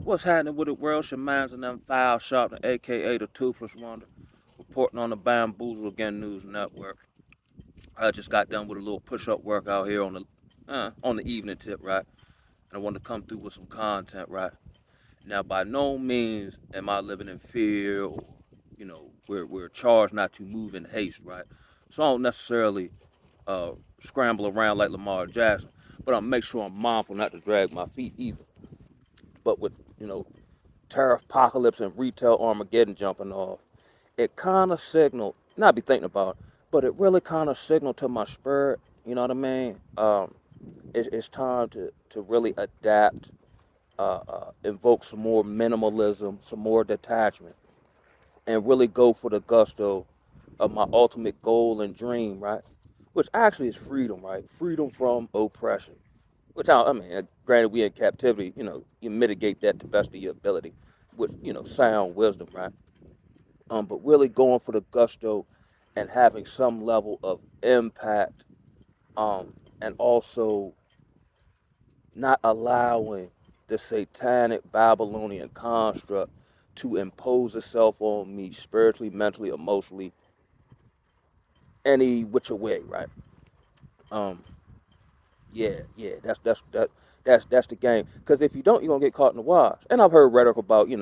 What's happening with the world? Shemans and them file sharp, aka the Toothless Wonder, reporting on the Bamboozle Again News Network. I just got done with a little push-up workout here on the evening tip, right? And I wanted to come through with some content, right? Now, by no means am I living in fear, or we're charged not to move in haste, right? So I don't necessarily uh, scramble around like Lamar Jackson, but I'll make sure I'm mindful not to drag my feet either. But with tariff apocalypse and retail Armageddon jumping off, it kind of signaled, not be thinking about it, but it really kind of signaled to my spirit, you know what I mean? It's time to really adapt, invoke some more minimalism, some more detachment, and really go for the gusto of my ultimate goal and dream, right? Which actually is freedom, right? Freedom from oppression. Which I mean, granted, we in captivity, you mitigate that to best of your ability with, sound wisdom, right? But really going for the gusto and having some level of impact, and also not allowing the satanic Babylonian construct to impose itself on me spiritually, mentally, emotionally, any which way, right? Um, yeah, that's the game. Because if you don't, you're gonna get caught in the wash. And I've heard rhetoric about wait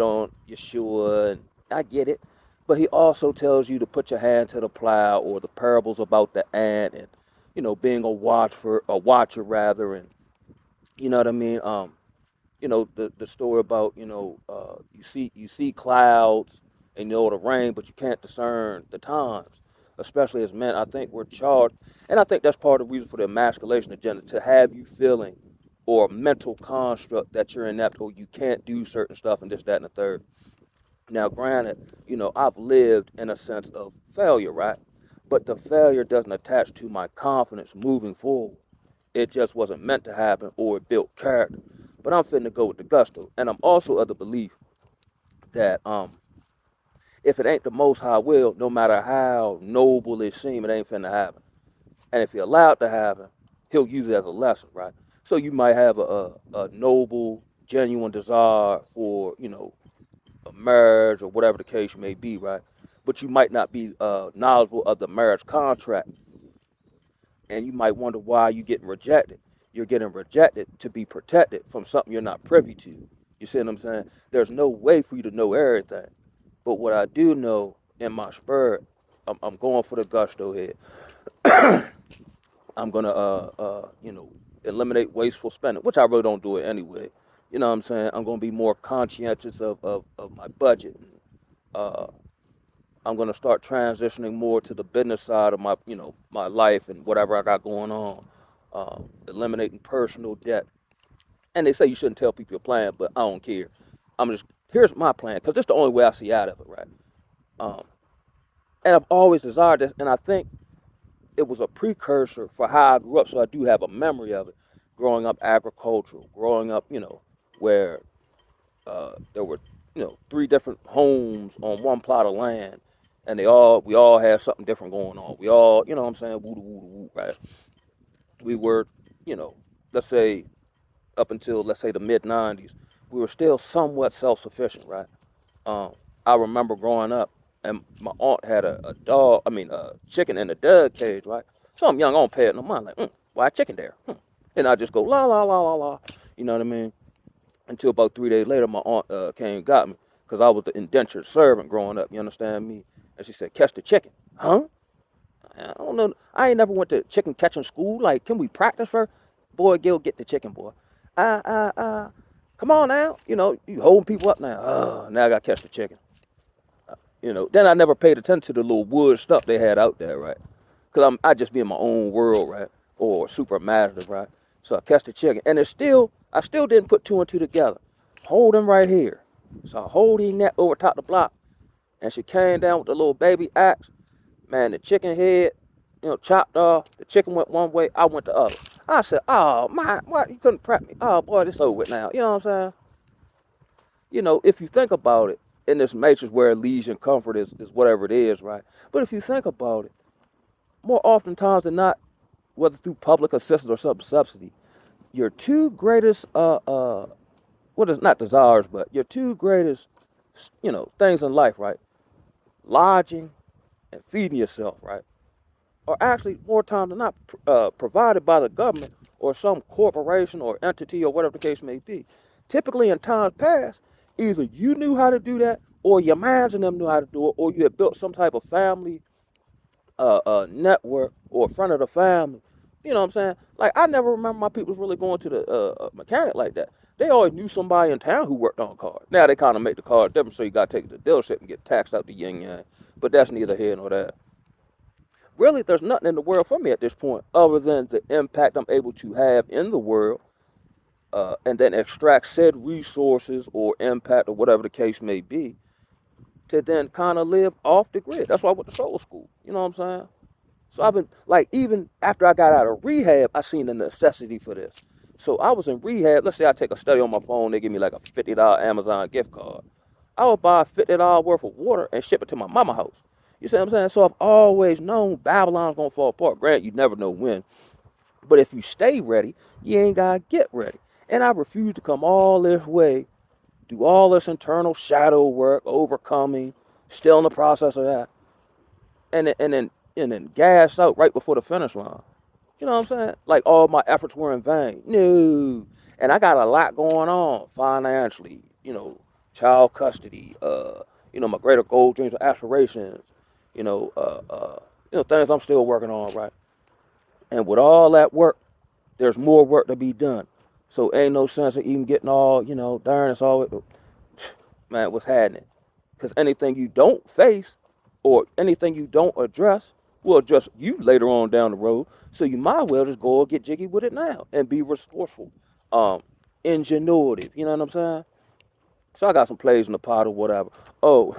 on Yeshua, and I get it. But he also tells you to put your hand to the plow, or the parables about the ant, and being a watcher rather, and you know what I mean. The story about you see clouds and you know the rain, but you can't discern the times. Especially as men, I think we're charged, and I think that's part of the reason for the emasculation agenda to have you feeling or a mental construct that you're inept or you can't do certain stuff and this, that, and the third. Now, granted, I've lived in a sense of failure, right? But the failure doesn't attach to my confidence moving forward. It just wasn't meant to happen or it built character. But I'm finna go with the gusto. And I'm also of the belief that if it ain't the most high will, no matter how noble it seems, it ain't finna happen. And if he allowed to happen, he'll use it as a lesson, right? So you might have a noble, genuine desire for, a marriage or whatever the case may be, right? But you might not be knowledgeable of the marriage contract, and you might wonder why you're getting rejected. You're getting rejected to be protected from something you're not privy to. You see what I'm saying? There's no way for you to know everything. But what I do know in my spirit, I'm going for the gusto here. I'm gonna eliminate wasteful spending, which I really don't do it anyway. You know what I'm saying? I'm gonna be more conscientious of my budget. Uh, I'm gonna start transitioning more to the business side of my life and whatever I got going on. Eliminating personal debt. And they say you shouldn't tell people your plan, but I don't care. I'm just Here's my plan because it's the only way I see out of it, right? Um, and I've always desired this, and I think it was a precursor for how I grew up. So I do have a memory of it. Growing up agricultural, growing up, where there were, three different homes on one plot of land, and we all had something different going on. We all, what I'm saying, woo woo woo, right? We were, you know, let's say up until let's say the mid '90s, we were still somewhat self sufficient, right? I remember growing up, and my aunt had a dog, a chicken in a dog cage, right? So I'm young, I don't pay it no mind, like, why a chicken there? And I just go la la la la la, you know what I mean? Until about 3 days later, my aunt came and got me because I was the indentured servant growing up. You understand me? And she said, "Catch the chicken, huh?" I don't know. I ain't never went to chicken catching school. Like, can we practice first? Boy, Gil, get the chicken, boy. Come on now. You holding people up now. Now I got to catch the chicken. Then I never paid attention to the little wood stuff they had out there, right? Because I just be in my own world, right? Or super imaginative, right? So I catch the chicken. And I still didn't put two and two together. Hold him right here. So I hold him net over top the block. And she came down with the little baby axe. Man, the chicken head, chopped off. The chicken went one way, I went the other. I said, oh, my, what? You couldn't prep me. Oh, boy, this over with now. You know what I'm saying? If you think about it, in this matrix where leisure and comfort is whatever it is, right? But if you think about it, more oftentimes than not, whether through public assistance or some subsidy, your two greatest what is not desires, but your two greatest things in life, right? Lodging and feeding yourself, right? Are actually more time than not provided by the government or some corporation or entity or whatever the case may be. Typically, in times past, either you knew how to do that, or your mans and them knew how to do it, or you had built some type of family network or front of the family. You know what I'm saying? Like I never remember my people really going to the mechanic like that. They always knew somebody in town who worked on cars. Now they kind of make the cars different, so you got to take it to the dealership and get taxed out the yin yang. But that's neither here nor there. Really, there's nothing in the world for me at this point other than the impact I'm able to have in the world, and then extract said resources or impact or whatever the case may be to then kind of live off the grid. That's why I went to solar school. You know what I'm saying? So I've been like, even after I got out of rehab, I seen the necessity for this. So I was in rehab. Let's say I take a study on my phone, they give me like a $50 Amazon gift card. I would buy $50 worth of water and ship it to my mama house. You see what I'm saying? So I've always known Babylon's gonna fall apart. Granted, you never know when, but if you stay ready, you ain't gotta get ready. And I refuse to come all this way, do all this internal shadow work, overcoming, still in the process of that, and then gas out right before the finish line. You know what I'm saying? Like all my efforts were in vain. No. And I got a lot going on financially, child custody, my greater goals, dreams, and aspirations, you know, uh, uh, things I'm still working on, right? And with all that work, there's more work to be done. So ain't no sense of even getting all, darn, it's all, man, what's happening? Because anything you don't face or anything you don't address will address you later on down the road. So you might well just go and get jiggy with it now and be resourceful, um, ingenuitive. You know what I'm saying? So I got some plays in the pot or whatever. Oh,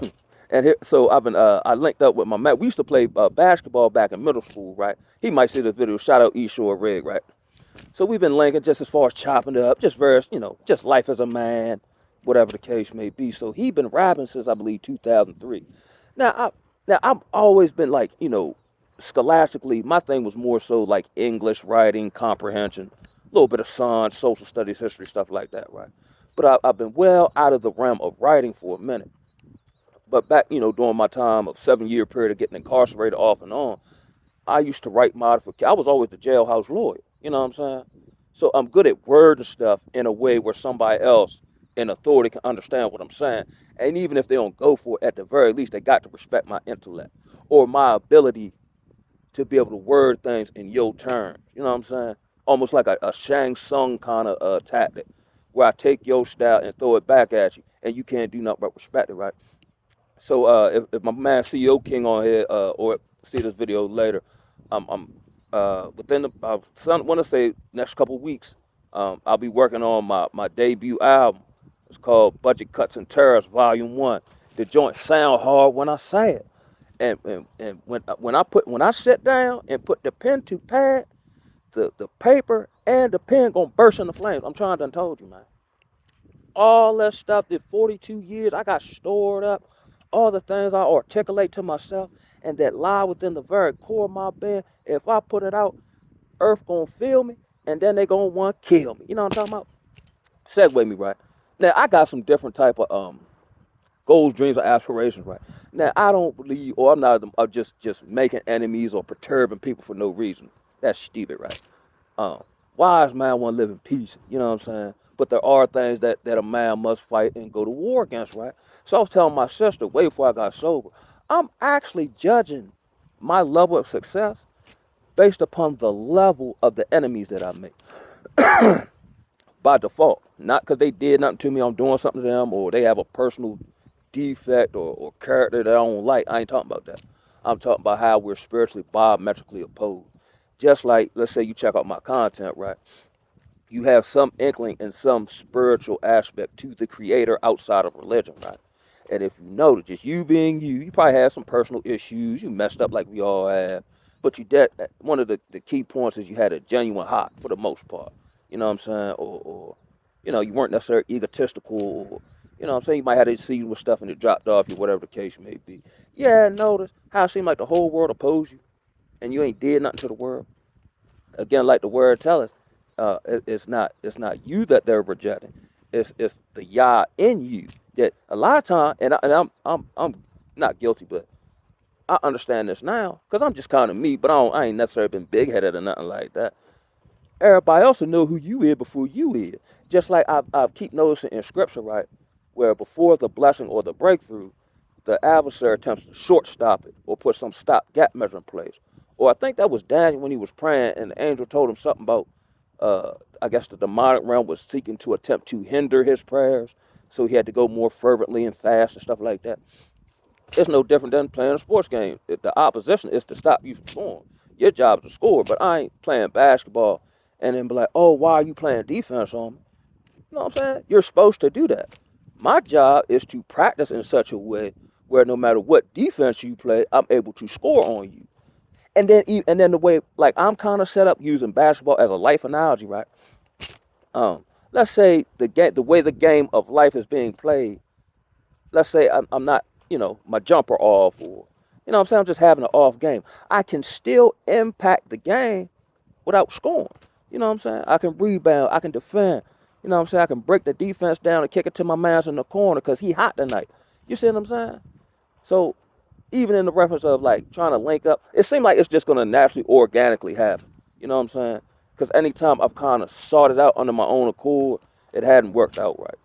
and here, so I linked up with my man. We used to play basketball back in middle school, right? He might see this video. Shout out East Shore Rig, right? So we've been linking just as far as chopping it up, just various, just life as a man, whatever the case may be. So he been rapping since I believe 2003. Now I've always been like, scholastically, my thing was more so like English writing comprehension, a little bit of science, social studies, history, stuff like that, right? But I've been well out of the realm of writing for a minute. But back, during my time of 7 year period of getting incarcerated off and on, I used to write modification. I was always the jailhouse lawyer. You know what I'm saying? So I'm good at wording stuff in a way where somebody else in authority can understand what I'm saying. And even if they don't go for it, at the very least, they got to respect my intellect or my ability to be able to word things in your terms. You know what I'm saying? Almost like a Shang Tsung kind of tactic, where I take your style and throw it back at you, and you can't do nothing but respect it, right? So if my man CEO King on here or see this video later, I'm within the want to say next couple weeks, I'll be working on my debut album. It's called Budget Cuts and Tariffs Volume One. The joint sound hard when I say it, and when I sit down and put the pen to pad, the paper and the pen gonna burst into flames. I'm trying to told you, man. All that stuff that 42 years I got stored up, all the things I articulate to myself and that lie within the very core of my being. If I put it out, Earth gonna feel me, and then they gonna want to kill me. You know what I'm talking about? Segue me, right? Now I got some different type of goals, dreams, or aspirations, right? Now I don't believe, or I'm not just making enemies or perturbing people for no reason. That's stupid, right? Wise man want to live in peace. You know what I'm saying? But there are things that a man must fight and go to war against, right? So I was telling my sister way before I got sober, I'm actually judging my level of success based upon the level of the enemies that I make by default. Not because they did nothing to me, I'm doing something to them, or they have a personal defect or character that I don't like. I ain't talking about that. I'm talking about how we're spiritually biometrically opposed. Just like, let's say you check out my content, right? You have some inkling and some spiritual aspect to the creator outside of religion, right? And if you notice, just you being you, you probably have some personal issues. You messed up like we all have. But you did one of the key points is you had a genuine heart for the most part. You know what I'm saying? Or you weren't necessarily egotistical or what I'm saying? You might have to see you with stuff and it dropped off you, whatever the case may be. Yeah, notice how it seemed like the whole world opposed you and you ain't did nothing to the world. Again, like the word tell us, It's not you that they're rejecting. It's the Yah in you that a lot of time, and I'm not guilty, but I understand this now because I'm just kind of me, but I ain't necessarily been big headed or nothing like that. Everybody else will know who you is before you is. Just like I keep noticing in scripture, right, where before the blessing or the breakthrough, the adversary attempts to shortstop it or put some stopgap measure in place. Or I think that was Daniel when he was praying and the angel told him something about, I guess the demonic realm was seeking to attempt to hinder his prayers. So he had to go more fervently and fast and stuff like that. It's no different than playing a sports game. The opposition is to stop you from scoring. Your job is to score, but I ain't playing basketball and then be like, oh, why are you playing defense on me? You know what I'm saying? You're supposed to do that. My job is to practice in such a way where no matter what defense you play, I'm able to score on you. And then the way like I'm kind of set up using basketball as a life analogy, right? Um, let's say the way the game of life is being played. Let's say I'm not, my jumper off, or I'm saying I'm just having an off game. I can still impact the game without scoring. You know what I'm saying? I can rebound, I can defend. You know what I'm saying? I can break the defense down and kick it to my man's in the corner because he hot tonight. You see what I'm saying? So even in the reference of like trying to link up, it seems like it's just gonna naturally, organically happen. You know what I'm saying? Because anytime I've kind of sought it out under my own accord, it hadn't worked out right.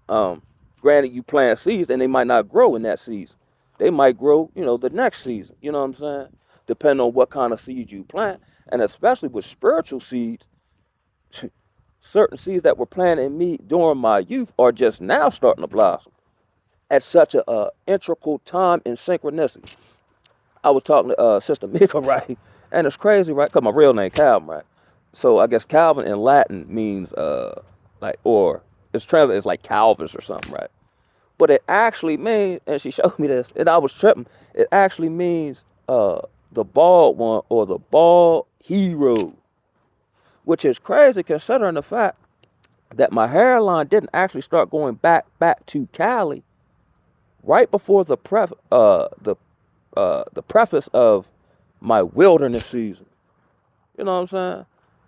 Um, Granted, you plant seeds and they might not grow in that season. They might grow, the next season. You know what I'm saying? Depending on what kind of seeds you plant, and especially with spiritual seeds, certain seeds that were planted in me during my youth are just now starting to blossom at such a integral time in synchronicity. I was talking to Sister Mika, right? And it's crazy, right? Because my real name Calvin, right? So I guess Calvin in Latin means like, or it's translated as like Calvus or something, right? But it actually means, and she showed me this, and I was tripping. It actually means the bald one or the bald hero, which is crazy considering the fact that my hairline didn't actually start going back to Cali right before the preface of my wilderness season. You know what I'm saying?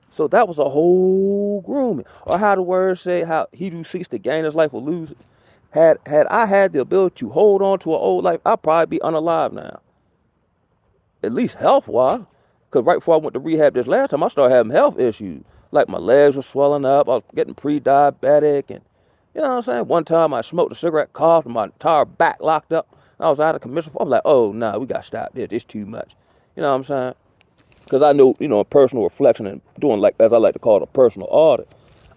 So that was a whole grooming. Or how the words say, how he who seeks to gain his life will lose it. Had I had the ability to hold on to an old life, I'd probably be unalive now. At least health wise. Because right before I went to rehab this last time, I started having health issues. Like my legs were swelling up. I was getting pre-diabetic. And you know what I'm saying? One time I smoked a cigarette, coughed, and my entire back locked up. I was out of commission. I was like, oh, nah, we got to stop this. It's too much. You know what I'm saying? Because I know, in personal reflection and doing, like, as I like to call it, a personal audit,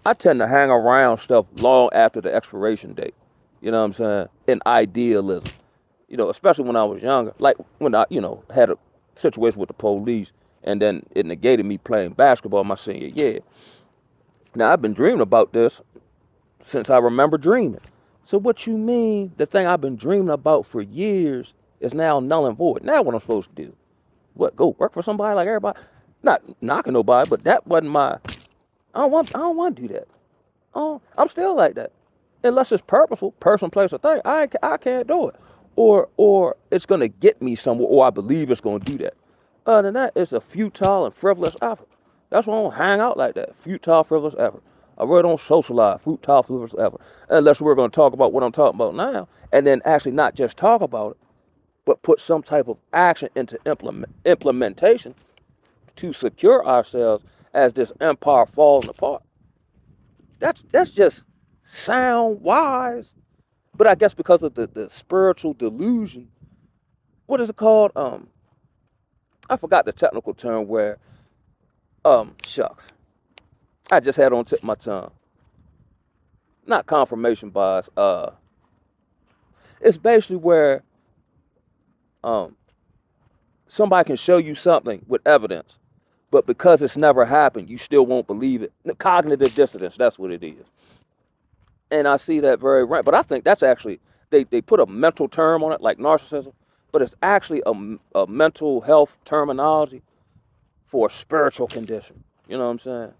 I tend to hang around stuff long after the expiration date. You know what I'm saying? In idealism. Especially when I was younger. Like when I, had a situation with the police and then it negated me playing basketball my senior year. Now, I've been dreaming about this since I remember dreaming. So what you mean the thing I've been dreaming about for years is now null and void? Now what I'm supposed to do? What, go work for somebody like everybody? Not knocking nobody, but that wasn't my. I don't want to do that. Oh, I'm still like that. Unless it's purposeful, person, place, or thing, I can't do it. Or it's gonna get me somewhere, or I believe it's gonna do that. Other than that, it's a futile and frivolous effort. That's why I don't hang out like that. Futile, frivolous effort. I really don't socialize. Futile, frivolous effort. Unless we're gonna talk about what I'm talking about now, and then actually not just talk about it, but put some type of action into implementation to secure ourselves as this empire falling apart. That's just sound wise. But I guess because of the spiritual delusion, what is it called? I forgot the technical term where shucks. I just had it on the tip of my tongue. Not confirmation bias. It's basically where um somebody can show you something with evidence, but because it's never happened, you still won't believe it. Cognitive dissonance, that's what it is. And I see that very right. But I think that's actually, they put a mental term on it, like narcissism, but it's actually a mental health terminology for a spiritual condition. You know what I'm saying?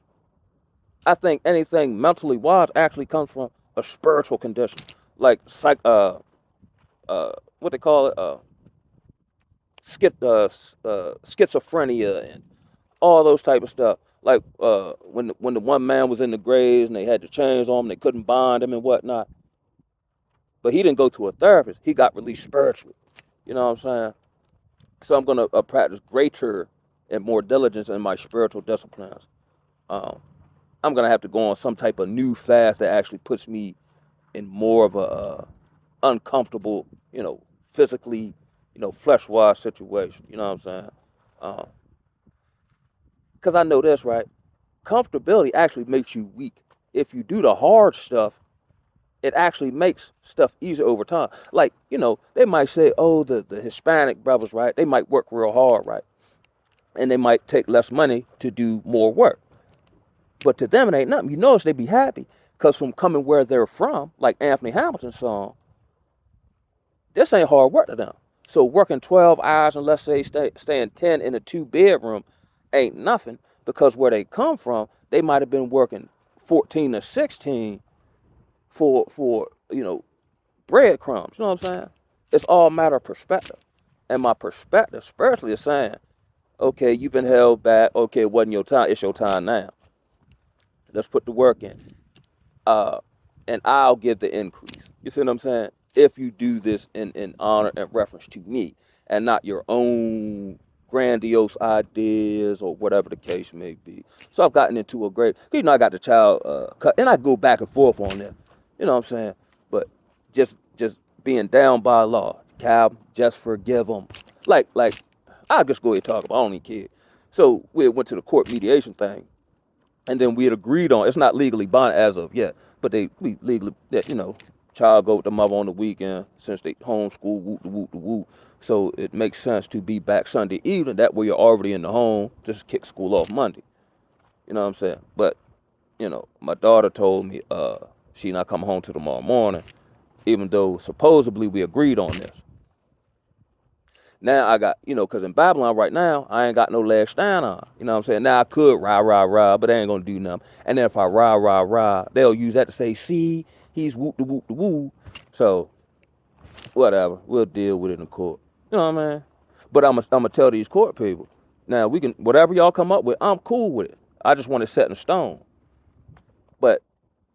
I think anything mentally wise actually comes from a spiritual condition, like uh, what they call it, schizophrenia and all those type of stuff. Like when the one man was in the graves and they had the chains on him, they couldn't bind him and whatnot. But he didn't go to a therapist. He got released spiritually. You know what I'm saying? So I'm gonna practice greater and more diligence in my spiritual disciplines. Um, I'm gonna have to go on some type of new fast that actually puts me in more of a uncomfortable, physically, flesh wise situation. You know what I'm saying? Because I know this, right? Comfortability actually makes you weak. If you do the hard stuff, it actually makes stuff easier over time. Like, they might say, oh, the Hispanic brothers, right? They might work real hard, right? And they might take less money to do more work. But to them, it ain't nothing. You notice they be happy because from coming where they're from, like Anthony Hamilton's song, this ain't hard work to them. So working 12 hours and let's say staying 10 in a 2 bedroom ain't nothing because where they come from, they might have been working 14 to 16 for breadcrumbs. You know what I'm saying? It's all a matter of perspective. And my perspective spiritually is saying, okay, you've been held back. Okay, it wasn't your time. It's your time now. Let's put the work in. Uh, and I'll give the increase. You see what I'm saying? If you do this in honor and reference to me and not your own grandiose ideas or whatever the case may be. So I've gotten into a great, I got the child cut, and I go back and forth on this. You know what I'm saying? But just being down by law, Cal, just forgive them. Like, I'll just go ahead and talk about. I don't even care. So we went to the court mediation thing, and then we had agreed on it's not legally binding as of yet, but we legally, child go with the mother on the weekend since they homeschool, whoop the whoop the whoop. So it makes sense to be back Sunday evening. That way you're already in the home. Just kick school off Monday. You know what I'm saying? But my daughter told me she not coming home till tomorrow morning, even though supposedly we agreed on this. Now I got, because in Babylon right now, I ain't got no leg stand on. You know what I'm saying? Now I could rah, but they ain't gonna do nothing. And then if I rah, they'll use that to say, see, he's whoop the woo. So, whatever. We'll deal with it in court. You know what I mean? But I'm gonna tell these court people, now we can, whatever y'all come up with, I'm cool with it. I just want it set in stone. But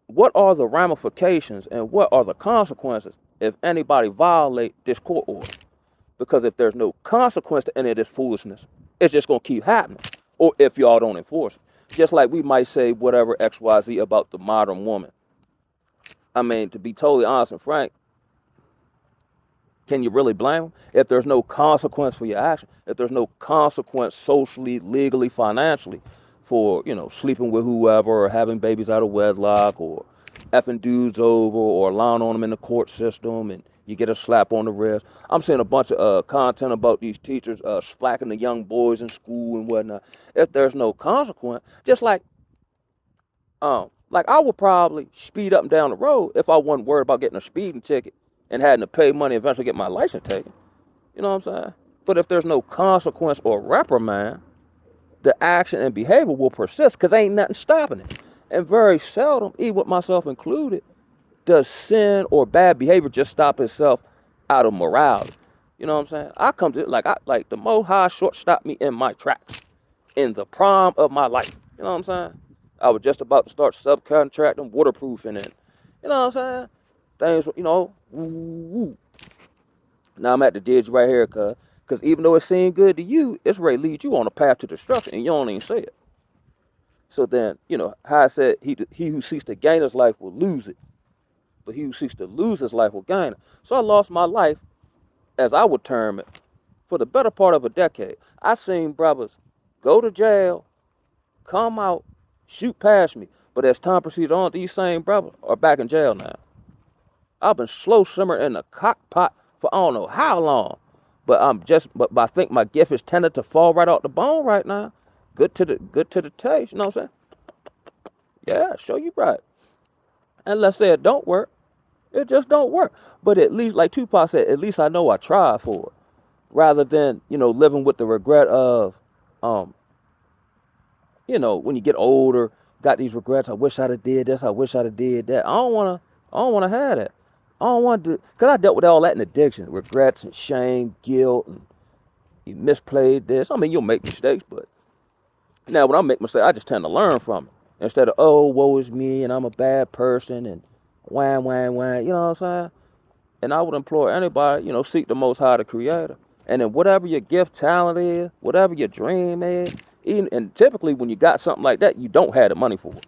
what are the ramifications and what are the consequences if anybody violate this court order? Because if there's no consequence to any of this foolishness, it's just going to keep happening. Or if y'all don't enforce it. Just like we might say whatever XYZ about the modern woman. I mean, to be totally honest and frank, can you really blame them? If there's no consequence for your action, if there's no consequence socially, legally, financially for, sleeping with whoever or having babies out of wedlock or effing dudes over or lying on them in the court system and you get a slap on the wrist. I'm seeing a bunch of content about these teachers splacking the young boys in school and whatnot. If there's no consequence, just like I would probably speed up and down the road if I wasn't worried about getting a speeding ticket and having to pay money eventually get my license taken. You know what I'm saying? But if there's no consequence or reprimand, the action and behavior will persist because ain't nothing stopping it. And very seldom, even with myself included, does sin or bad behavior just stop itself out of morality. You know what I'm saying? I come to it like the Most High short stopped me in my tracks in the prime of my life. You know what I'm saying? I was just about to start subcontracting waterproofing and, you know what I'm saying? Things, woo. Now I'm at the ditch right here, because even though it seemed good to you, it's ready to lead you on a path to destruction, and you don't even say it. So then, how I said, he who seeks to gain his life will lose it, but he who seeks to lose his life will gain it. So I lost my life, as I would term it, for the better part of a decade. I seen brothers go to jail, come out, shoot past me, but as time proceeded on, these same brothers are back in jail now. I've been slow simmering in the cock pot for I don't know how long. But but I think my gift is tended to fall right out the bone right now. Good to the taste, you know what I'm saying? Yeah, show you right. And let's say it don't work. It just don't work. But at least, like Tupac said, at least I know I tried for it. Rather than, living with the regret of, when you get older, got these regrets. I wish I'd have did this. I wish I'd have did that. I don't wanna have that. I don't want to, because I dealt with all that in addiction, regrets and shame, guilt, and you misplayed this. I mean, you'll make mistakes, but Now, when I make mistakes, I just tend to learn from it instead of, oh, woe is me and I'm a bad person and wham, wham, wham. You know what I'm saying? And I would implore anybody, seek the Most High, the Creator. And then whatever your gift, talent is, whatever your dream is, and typically when you got something like that, you don't have the money for it.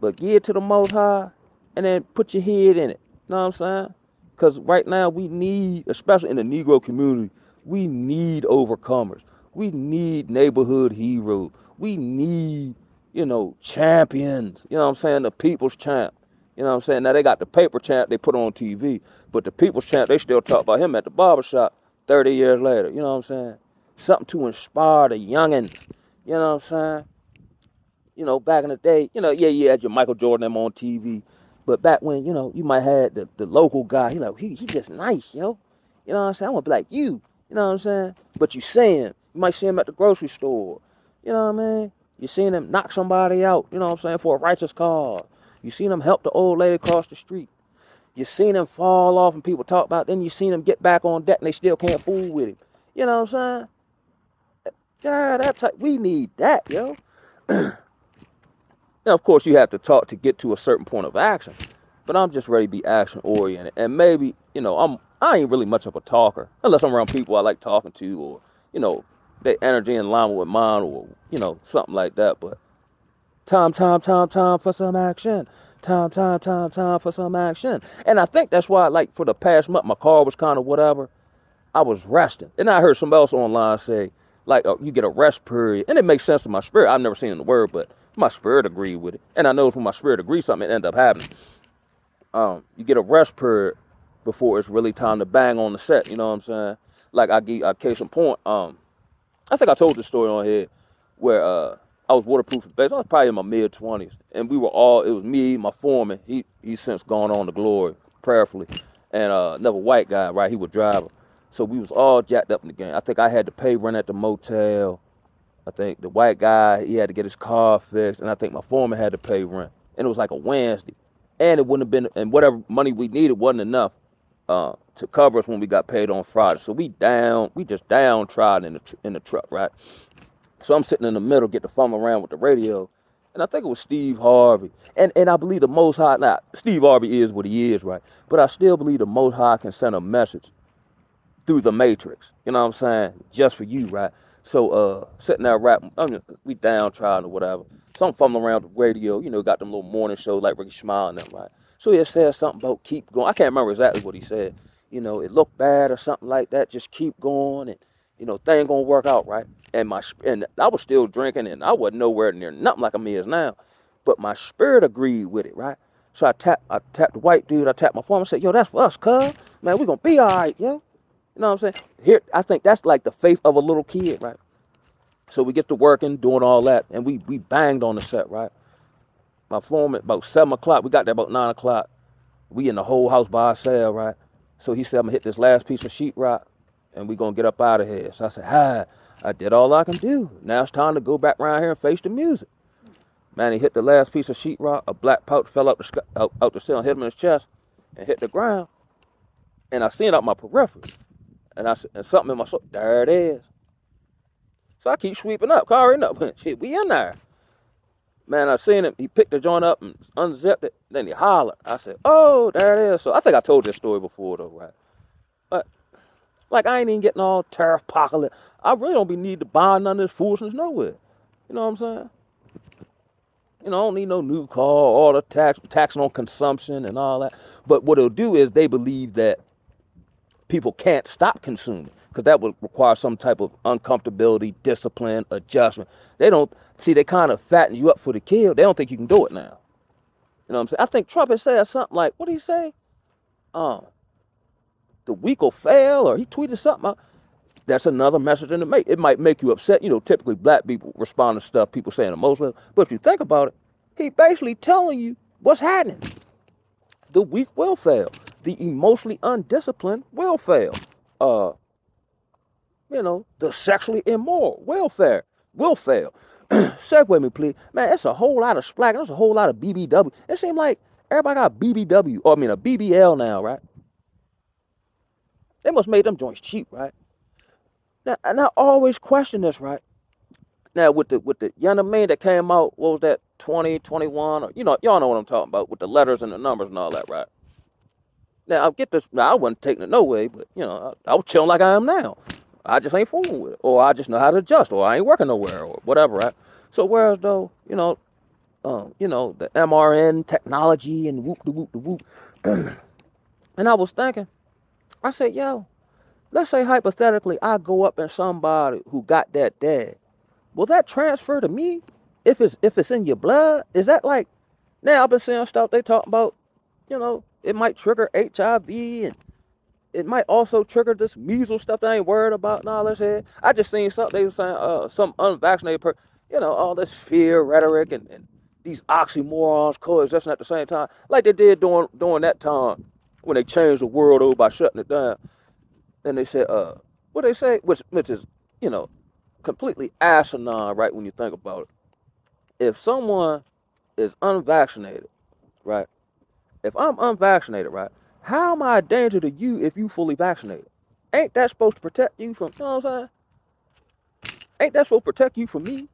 But give it to the Most High and then put your head in it. You know what I'm saying? Because right now we need, especially in the Negro community, we need overcomers. We need neighborhood heroes. We need, champions. You know what I'm saying? The people's champ. You know what I'm saying? Now they got the paper champ they put on TV, but the people's champ, they still talk about him at the barbershop 30 years later. You know what I'm saying? Something to inspire the youngins. You know what I'm saying? Back in the day, yeah, you had your Michael Jordan them on TV. But back when, you might have the local guy, he just nice, yo. You know what I'm saying? I want to be like you. You know what I'm saying? But you see him. You might see him at the grocery store. You know what I mean? You seen him knock somebody out, you know what I'm saying, for a righteous cause. You seen him help the old lady across the street. You seen him fall off and people talk about it. Then you seen him get back on deck and they still can't fool with him. You know what I'm saying? God, we need that, yo. Now, of course, you have to talk to get to a certain point of action, but I'm just ready to be action oriented. And maybe, I ain't really much of a talker unless I'm around people I like talking to, or you know, their energy in line with mine, or something like that. But time for some action. Time for some action. And I think that's why, like, for the past month, my car was kind of whatever. I was resting. And I heard somebody else online say, like, you get a rest period. And it makes sense to my spirit. I've never seen it in the word, but my spirit agreed with it. And I know when my spirit agrees something, it end up happening. You get a rest period before it's really time to bang on the set. You know what I'm saying? Like, I case in point. I think I told this story on here where I was waterproofing base. I was probably in my mid-20s. And it was me, my foreman. He's since gone on to glory, prayerfully. And another white guy, right? He was driver. So we was all jacked up in the game. I think I had to pay rent at the motel. I think the white guy, he had to get his car fixed. And I think my foreman had to pay rent. And it was like a Wednesday. And it wouldn't have been, and whatever money we needed wasn't enough to cover us when we got paid on Friday. So we just downtrodden in the truck, right? So I'm sitting in the middle, get to fumble around with the radio. And I think it was Steve Harvey. And I believe the Most High, now, Steve Harvey is what he is, right? But I still believe the Most High can send a message through the matrix. You know what I'm saying? Just for you, right? So sitting there rapping, we downtrodden or whatever. So I'm fumbling around the radio, got them little morning shows like Ricky Smile and them, right? So he said something about keep going. I can't remember exactly what he said. It looked bad or something like that. Just keep going and thing gonna work out, right? And I was still drinking and I wasn't nowhere near nothing like I'm is now. But my spirit agreed with it, right? So I tapped the white dude, I tapped my phone and said, yo, that's for us, cuz. Man, we gonna be all right, yo. You know what I'm saying? Here, I think that's like the faith of a little kid, right? So we get to working, doing all that, and we banged on the set, right? My foreman, about 7 o'clock, we got there about 9 o'clock. We in the whole house by ourselves, right? So he said, I'm gonna hit this last piece of sheetrock, and we gonna get up out of here. So I said, hi, I did all I can do. Now it's time to go back around here and face the music. Man, he hit the last piece of sheetrock, a black pouch fell out the ceiling, hit him in his chest, and hit the ground. And I seen it out my periphery. And something in my soul, there it is. So I keep sweeping up, carrying up. Shit, we in there. Man, I seen him. He picked the joint up and unzipped it. Then he hollered. I said, oh, there it is. So I think I told this story before, though, right? But, like, I ain't even getting all tariff apocalypse. I really don't be need to buy none of this foolishness nowhere. You know what I'm saying? I don't need no new car, all the taxing on consumption and all that. But what it'll do is they believe that people can't stop consuming because that would require some type of uncomfortability, discipline, adjustment. They don't see, they kind of fatten you up for the kill. They don't think you can do it now. You know what I'm saying? I think Trump had said something like, what did he say? The weak will fail, or he tweeted something out. That's another message in the make. It might make you upset. Typically black people respond to stuff people say in emotional. But if you think about it, he basically telling you what's happening. The weak will fail. The emotionally undisciplined will fail. The sexually immoral will fail. Segue me, please. Man, that's a whole lot of splack. That's a whole lot of BBW. It seems like everybody got BBW, or a BBL now, right? They must make them joints cheap, right? Now, and I always question this, right? Now with the you know what I mean that came out, what was that, 2021, or y'all know what I'm talking about with the letters and the numbers and all that, right? Now I get this. Now I wasn't taking it no way, but I was chilling like I am now. I just ain't fooling with it, or I just know how to adjust, or I ain't working nowhere, or whatever, right? So whereas though, the MRN technology and whoop the whoop the whoop, and I was thinking, I said, yo, let's say hypothetically I go up and somebody who got that dad, will that transfer to me? If it's in your blood, is that like, now I've been seeing stuff they talk about, it might trigger HIV, and it might also trigger this measles stuff that I ain't worried about and all this shit. I just seen something they were saying, some unvaccinated person, all this fear rhetoric and these oxymorons coexisting at the same time, like they did during that time when they changed the world over by shutting it down. Then they said, what they say, which is, you know, completely asinine, right? When you think about it, if someone is unvaccinated, right? If I'm unvaccinated, right? How am I a danger to you if you fully vaccinated? Ain't that supposed to protect you from, you know what I'm saying? Ain't that supposed to protect you from me?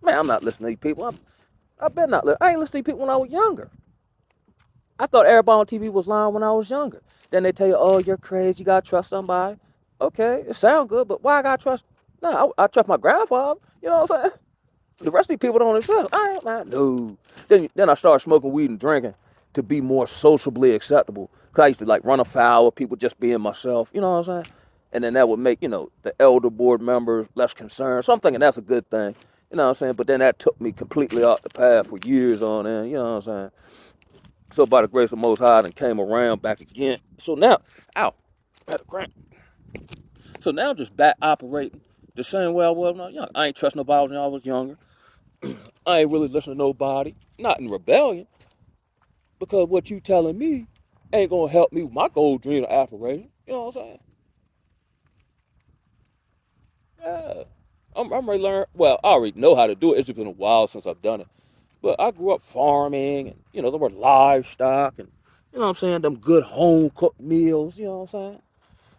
Man, I'm not listening to these people. I better not listen. I ain't listening to people when I was younger. I thought everybody on TV was lying when I was younger. Then they tell you, oh, you're crazy. You got to trust somebody. Okay, it sounds good, but why I got to trust? No, I trust my grandfather. You know what I'm saying? The rest of these people don't trust. I ain't, man, no. Then I started smoking weed and drinking to be more sociably acceptable. Because I used to like run afoul of people just being myself. You know what I'm saying? And then that would make, the elder board members less concerned. So I'm thinking that's a good thing. You know what I'm saying? But then that took me completely off the path for years on end. You know what I'm saying? So by the grace of Most High, and came around back again. So now, ow, I had a cramp. So now I'm just back operating the same way I was when I was young. I ain't trust nobody when I was younger. I ain't really listening to nobody. Not in rebellion, because what you telling me ain't gonna help me with my gold dream of operating. You know what I'm saying? Yeah. I'm ready to learn. Well, I already know how to do it. It's just been a while since I've done it. But I grew up farming, and there were livestock, and what I'm saying, them good home cooked meals. You know what I'm saying?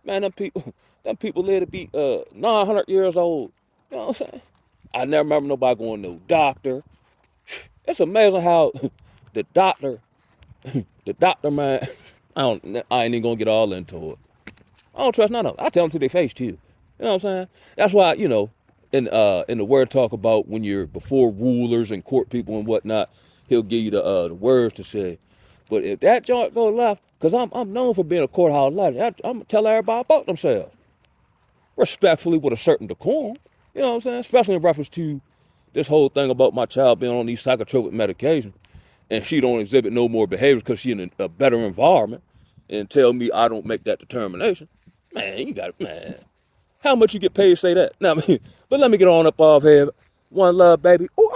Man, them people, them people live to be 900 years old. You know what I'm saying? I never remember nobody going to no doctor. It's amazing how the doctor, the doctor man, I ain't even gonna get all into it. I don't trust none of them. I tell them to their face too. You know what I'm saying? That's why, in the word talk about when you're before rulers and court people and whatnot, he'll give you the words to say. But if that joint go left, because I'm known for being a courthouse legend, I'm gonna tell everybody about themselves. Respectfully, with a certain decorum. You know what I'm saying? Especially in reference to this whole thing about my child being on these psychotropic medications, and she don't exhibit no more behaviors because she in a better environment, and tell me I don't make that determination. Man, you got it, man. How much you get paid to say that? Now, but let me get on up off here. One love, baby. Oh,